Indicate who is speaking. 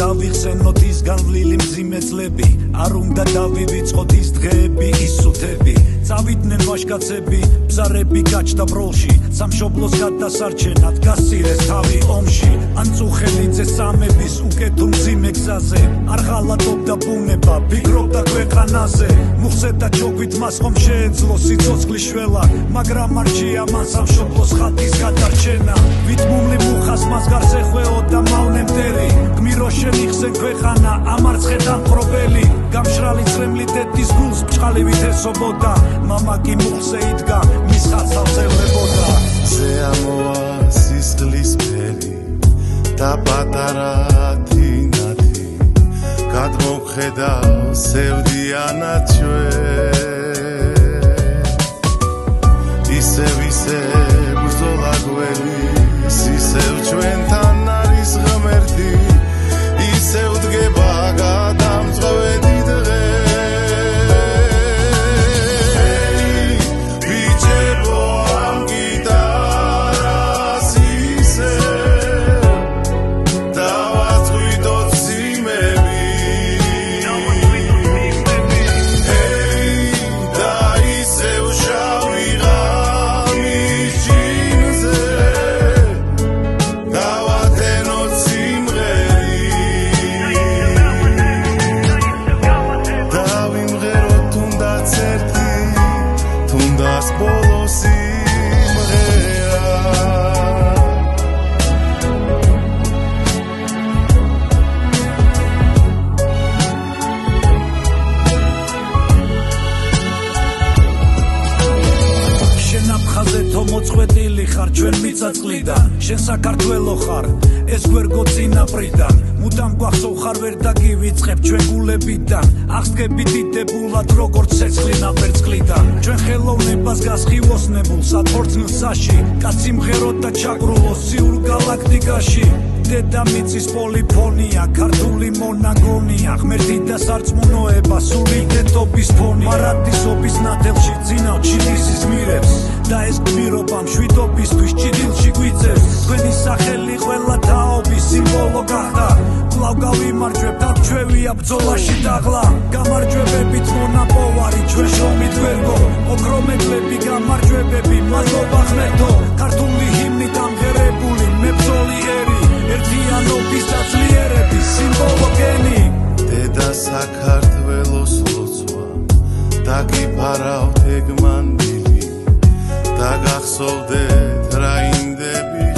Speaker 1: დავიხსენოთ ის განვლილი მძიმე წლები არ უნდა დავივიწყოთ ის დღეები ის სუთები წავიდნენ ვაჟკაცები ბზარები გაჩნდა ბროლში სამშობლოს გადასარჩენად გასცირეს თავი ომში ან წუხელიძე სამების უკეთ უმძიმე გზაზე არ ღალატობდა ბუნება ფიქრობდა ქვეყანაზე მუხსედა ჩოქვით მას ხომ შეეძლო სიცოცხლის შველა მაგრამ არჩია მან სამშობლოს ხატის გადარჩენა ვითმუმლი მუხას მას გარს ეხვეოდა მავნე მტერი გმირო შემიხსენ ქვეყანა ამარცხეთან მყრობელი გამშრალი წრემლი დედის გულს ბჭყალივით ესობოდა მამა კი მუხზე იდგა მის ხალხს ელებოდა
Speaker 2: ზე ამოა სისხლის ფერი და პატარა თინათი გადმოვხედავ სევდიანად ჩვენ ისევ ბრძოლა გველის ისევ ჩვენთან არის ღმერთი ისევ დგება გადამწყვეტი დღე
Speaker 1: მოწყვეტილი ხარ ჩვენ მიწაწლიდან შენ საქართველო ხარ ეს გვერგო წინაპრიდან მუდამ გვახსოვ ხარ ვერ დაგივიწყებ ჩვენ გულებიდან აღსდგები დიდებულად როგორც ცეცხლი ნაფერწყლიდან ჩვენ ხელოვნებას გასხივოსნებულ სათორცნსაში კაცი მღეროთ და ჩაგრულოს ციურ გალაქტიკაში დედამიწის პოლიფონია ქართული მონაგონია ღმერთი და სარწმუნოება სული გეტობის ფონი მარადისობის ნათელში ძინავ ჩილისის მირებს და ეს გმირობა მშვიდობისთვის ჭიდილში გვიწევს თქვენი სახელი ყველა თაობის სიმბოლო გახდა კვლავ გავიმარჯვებ დავჩვევია ბრძოლაში დაღლა გამარჯვებებით მონაპოვარი ჩვენ შრომით ვერგო ოქრომედლები გამარჯვებები მადლობა ღმერთო ქართული ჰიმნი დამღერებული მებრძოლიერი ერთიანობის დაძლიერების სიმბოლო გენი
Speaker 2: დედა საქართველოს ლოცვა დაგიფარავთ ეგ მანდილი და გახსოვდეთ რაინდები